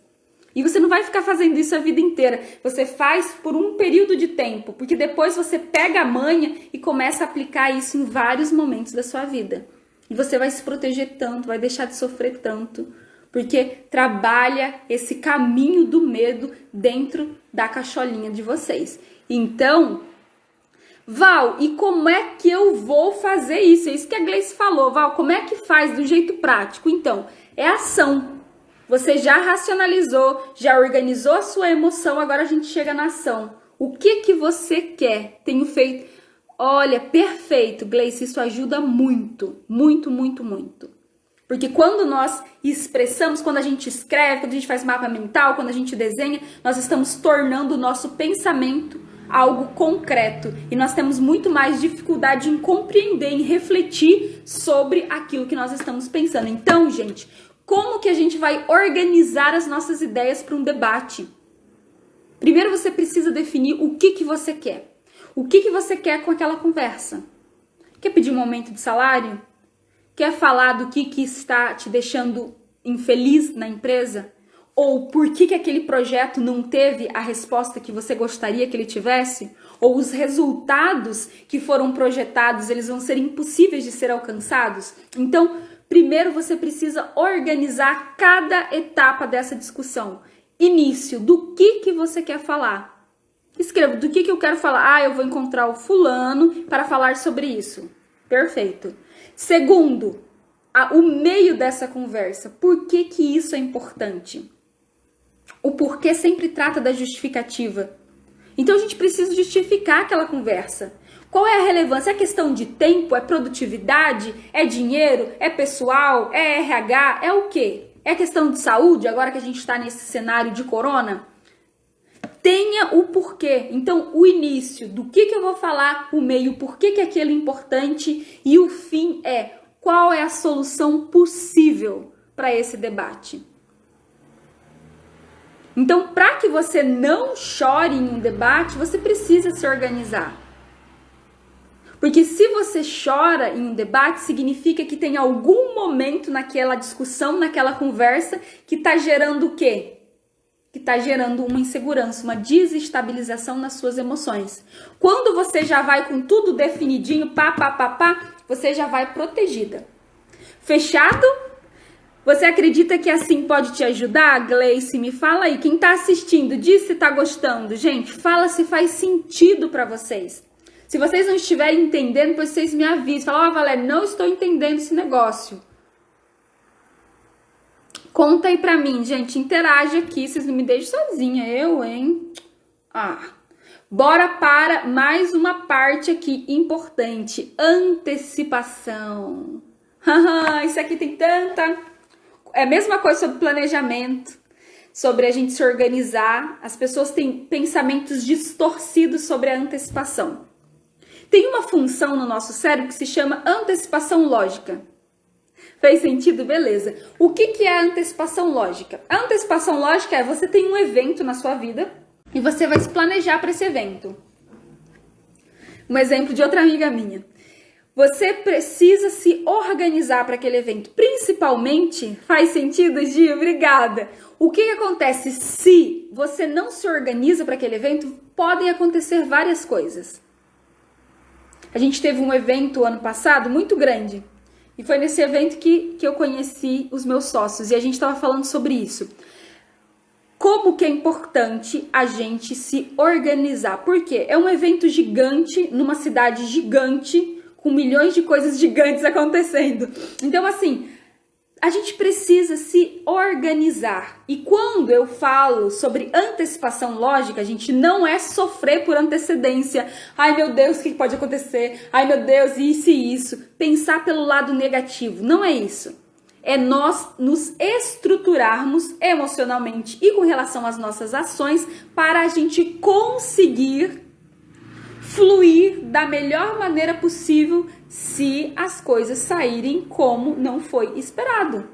E você não vai ficar fazendo isso a vida inteira. Você faz por um período de tempo, porque depois você pega a manha e começa a aplicar isso em vários momentos da sua vida. E você vai se proteger tanto, vai deixar de sofrer tanto, porque trabalha esse caminho do medo dentro da cacholinha de vocês. Então, Val, e como é que eu vou fazer isso? É isso que a Gleice falou, Val, como é que faz do jeito prático? Então, é ação. Você já racionalizou, já organizou a sua emoção, agora a gente chega na ação. O que você quer? Tenho feito... Olha, perfeito, Gleice, isso ajuda muito, muito, muito, muito. Porque quando nós expressamos, quando a gente escreve, quando a gente faz mapa mental, quando a gente desenha, nós estamos tornando o nosso pensamento algo concreto. E nós temos muito mais dificuldade em compreender, em refletir sobre aquilo que nós estamos pensando. Então, gente, como que a gente vai organizar as nossas ideias para um debate? Primeiro você precisa definir o que você quer. O que você quer com aquela conversa? Quer pedir um aumento de salário? Quer falar do que está te deixando infeliz na empresa? Ou por que aquele projeto não teve a resposta que você gostaria que ele tivesse? Ou os resultados que foram projetados, eles vão ser impossíveis de ser alcançados? Então, primeiro você precisa organizar cada etapa dessa discussão. Início, do que você quer falar? Escreva, do que eu quero falar? Ah, eu vou encontrar o fulano para falar sobre isso. Perfeito. Segundo, o meio dessa conversa. Por que isso é importante? O porquê sempre trata da justificativa. Então a gente precisa justificar aquela conversa. Qual é a relevância? É questão de tempo? É produtividade? É dinheiro? É pessoal? É RH? É o quê? É questão de saúde, agora que a gente está nesse cenário de corona? Tenha o porquê. Então, o início, do que eu vou falar, o meio, o porquê que aquilo é importante, e o fim é qual é a solução possível para esse debate. Então, para que você não chore em um debate, você precisa se organizar. Porque se você chora em um debate, significa que tem algum momento naquela discussão, naquela conversa, que está gerando o quê? Que está gerando uma insegurança, uma desestabilização nas suas emoções. Quando você já vai com tudo definidinho, você já vai protegida. Fechado? Você acredita que assim pode te ajudar? Gleice, me fala aí. Quem está assistindo, diz se está gostando. Gente, fala se faz sentido para vocês. Se vocês não estiverem entendendo, depois vocês me avisem. Fala, Valéria, não estou entendendo esse negócio. Conta aí pra mim, gente. Interage aqui, vocês não me deixem sozinha. Eu, hein? Bora para mais uma parte aqui importante. Antecipação. Isso aqui tem tanta... É a mesma coisa sobre planejamento, sobre a gente se organizar. As pessoas têm pensamentos distorcidos sobre a antecipação. Tem uma função no nosso cérebro que se chama antecipação lógica. Fez sentido? Beleza. O que é a antecipação lógica? A antecipação lógica é você tem um evento na sua vida e você vai se planejar para esse evento. Um exemplo de outra amiga minha. Você precisa se organizar para aquele evento. Principalmente, faz sentido, Gi? Obrigada. O que acontece se você não se organiza para aquele evento? Podem acontecer várias coisas. A gente teve um evento ano passado muito grande. E foi nesse evento que eu conheci os meus sócios. E a gente estava falando sobre isso. Como que é importante a gente se organizar. Por quê? É um evento gigante, numa cidade gigante, com milhões de coisas gigantes acontecendo. Então, assim, a gente precisa se organizar. E quando eu falo sobre antecipação lógica, a gente não é sofrer por antecedência. Ai, meu Deus, o que pode acontecer? Ai, meu Deus, isso e isso. Pensar pelo lado negativo. Não é isso. É nós nos estruturarmos emocionalmente e com relação às nossas ações para a gente conseguir fluir da melhor maneira possível se as coisas saírem como não foi esperado.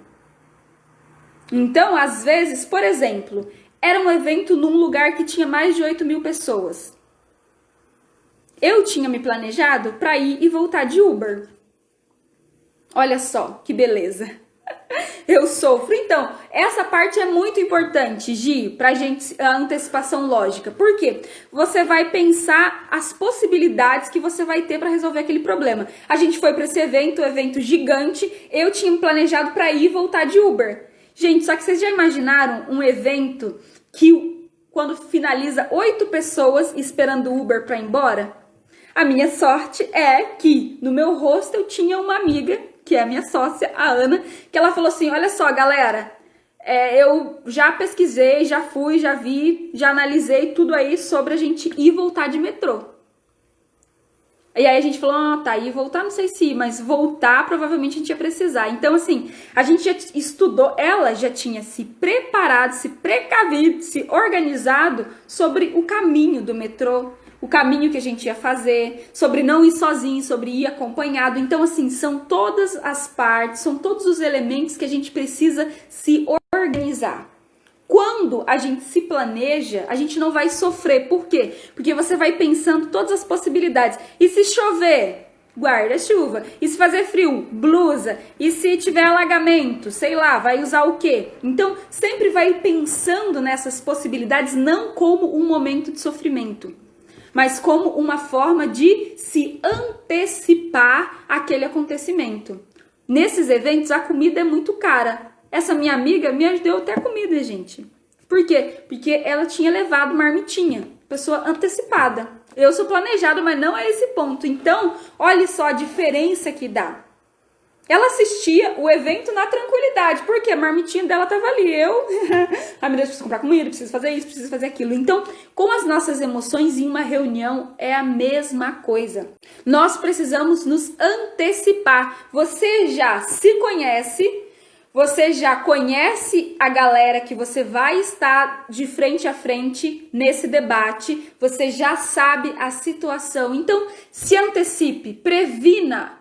Então, às vezes, por exemplo, era um evento num lugar que tinha mais de 8.000 pessoas. Eu tinha me planejado para ir e voltar de Uber. Olha só que beleza. Eu sofro. Então, essa parte é muito importante, Gi, pra gente, a antecipação lógica. Por quê? Você vai pensar as possibilidades que você vai ter para resolver aquele problema. A gente foi para esse evento, um evento gigante, eu tinha planejado para ir e voltar de Uber. Gente, só que vocês já imaginaram um evento que quando finaliza 8 pessoas esperando o Uber para ir embora? A minha sorte é que no meu hostel tinha uma amiga, que é a minha sócia, a Ana, que ela falou assim, olha só, galera, eu já pesquisei, já fui, já vi, já analisei tudo aí sobre a gente ir e voltar de metrô. E aí a gente falou, ah, tá, e voltar não sei se, mas voltar provavelmente a gente ia precisar. Então, assim, a gente já estudou, ela já tinha se preparado, se precavido, se organizado sobre o caminho do metrô, o caminho que a gente ia fazer, sobre não ir sozinho, sobre ir acompanhado. Então, assim, são todas as partes, são todos os elementos que a gente precisa se organizar. Quando a gente se planeja, a gente não vai sofrer. Por quê? Porque você vai pensando todas as possibilidades. E se chover? Guarda-chuva. E se fazer frio? Blusa. E se tiver alagamento? Sei lá, vai usar o quê? Então, sempre vai pensando nessas possibilidades não como um momento de sofrimento, mas como uma forma de se antecipar àquele acontecimento. Nesses eventos, a comida é muito cara. Essa minha amiga me ajudou até a comida, gente. Por quê? Porque ela tinha levado marmitinha. Pessoa antecipada. Eu sou planejada, mas não a esse ponto. Então, olha só a diferença que dá. Ela assistia o evento na tranquilidade, porque a marmitinha dela estava ali. Ai meu Deus, preciso comprar comida, preciso fazer isso, preciso fazer aquilo. Então, com as nossas emoções em uma reunião, é a mesma coisa. Nós precisamos nos antecipar. Você já se conhece, você já conhece a galera que você vai estar de frente a frente nesse debate, você já sabe a situação. Então, se antecipe, previna.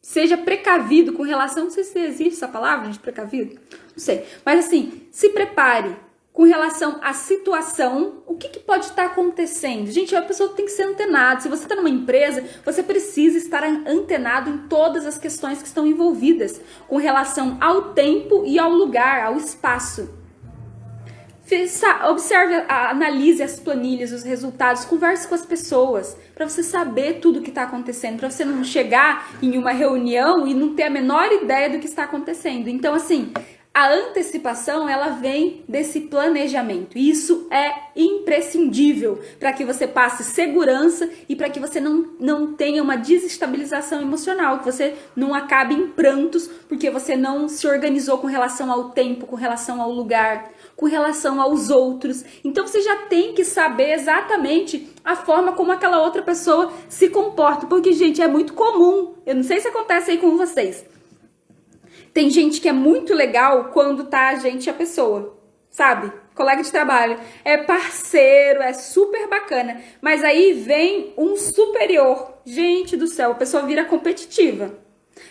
Seja precavido com relação, não sei se existe essa palavra de precavido, não sei. Mas assim, se prepare com relação à situação, o que pode estar acontecendo. Gente, a pessoa tem que ser antenada. Se você está numa empresa, você precisa estar antenado em todas as questões que estão envolvidas com relação ao tempo e ao lugar, ao espaço. Observe, analise as planilhas, os resultados, converse com as pessoas para você saber tudo o que está acontecendo, para você não chegar em uma reunião e não ter a menor ideia do que está acontecendo. Então, assim, a antecipação, ela vem desse planejamento. E isso é imprescindível para que você passe segurança e para que você não tenha uma desestabilização emocional, que você não acabe em prantos porque você não se organizou com relação ao tempo, com relação ao lugar, com relação aos outros. Então você já tem que saber exatamente a forma como aquela outra pessoa se comporta, porque, gente, é muito comum. Eu não sei se acontece aí com vocês. Tem gente que é muito legal quando tá a gente e a pessoa, sabe? Colega de trabalho, é parceiro, é super bacana. Mas aí vem um superior. Gente do céu, a pessoa vira competitiva.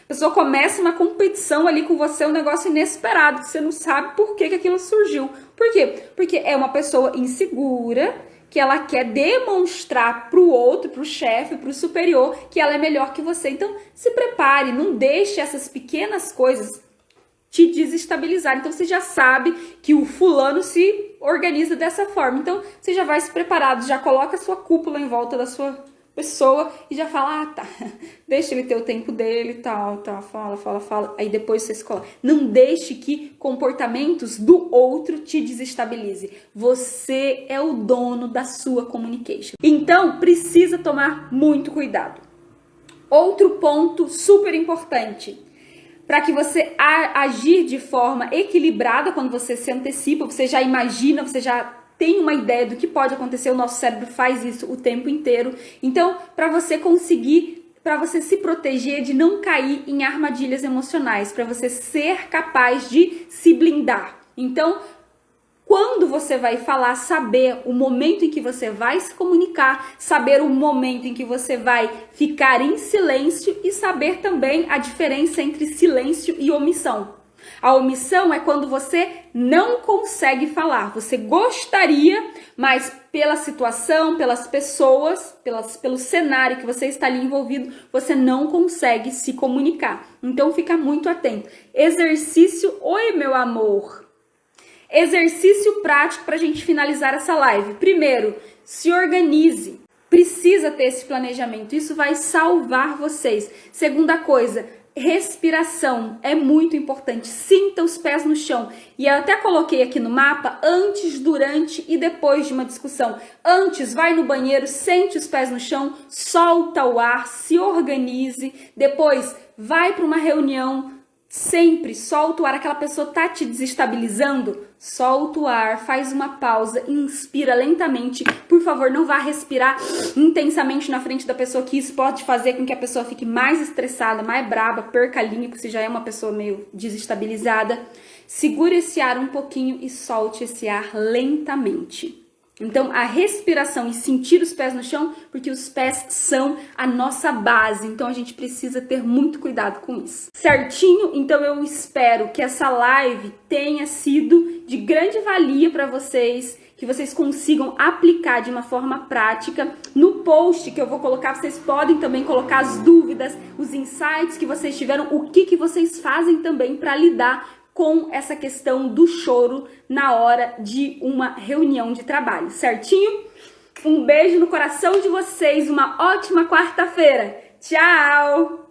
A pessoa começa uma competição ali com você, um negócio inesperado, que você não sabe por que aquilo surgiu. Por quê? Porque é uma pessoa insegura, que ela quer demonstrar pro outro, pro chefe, pro superior, que ela é melhor que você. Então, se prepare, não deixe essas pequenas coisas te desestabilizar. Então, você já sabe que o fulano se organiza dessa forma. Então, você já vai se preparado, já coloca a sua cúpula em volta da sua pessoa e já fala, ah, tá, deixa ele ter o tempo dele, tal, fala. Aí depois você escolhe. Não deixe que comportamentos do outro te desestabilize. Você é o dono da sua communication. Então, precisa tomar muito cuidado. Outro ponto super importante. Para que você agir de forma equilibrada quando você se antecipa, você já imagina, você já tem uma ideia do que pode acontecer, o nosso cérebro faz isso o tempo inteiro. Então, para você conseguir, para você se proteger de não cair em armadilhas emocionais, para você ser capaz de se blindar. Então, quando você vai falar, saber o momento em que você vai se comunicar, saber o momento em que você vai ficar em silêncio e saber também a diferença entre silêncio e omissão. A omissão é quando você não consegue falar. Você gostaria, mas pela situação, pelas pessoas, pelo cenário que você está ali envolvido, você não consegue se comunicar. Então fica muito atento. Exercício, oi meu amor. Exercício prático para a gente finalizar essa live. Primeiro, se organize. Precisa ter esse planejamento. Isso vai salvar vocês. Segunda coisa, respiração é muito importante. Sinta os pés no chão. E eu até coloquei aqui no mapa antes, durante e depois de uma discussão. Antes, vai no banheiro, sente os pés no chão, solta o ar, se organize. Depois, vai para uma reunião, Sempre solta o ar, aquela pessoa tá te desestabilizando, solta o ar, faz uma pausa, inspira lentamente. Por favor, não vá respirar intensamente na frente da pessoa, que isso pode fazer com que a pessoa fique mais estressada, mais braba, perca a linha, porque você já é uma pessoa meio desestabilizada. Segure esse ar um pouquinho e solte esse ar lentamente. Então, a respiração e sentir os pés no chão, porque os pés são a nossa base. Então, a gente precisa ter muito cuidado com isso. Certinho? Então, eu espero que essa live tenha sido de grande valia para vocês, que vocês consigam aplicar de uma forma prática. No post que eu vou colocar, vocês podem também colocar as dúvidas, os insights que vocês tiveram, o que vocês fazem também para lidar com essa questão do choro na hora de uma reunião de trabalho, certinho? Um beijo no coração de vocês, uma ótima quarta-feira. Tchau!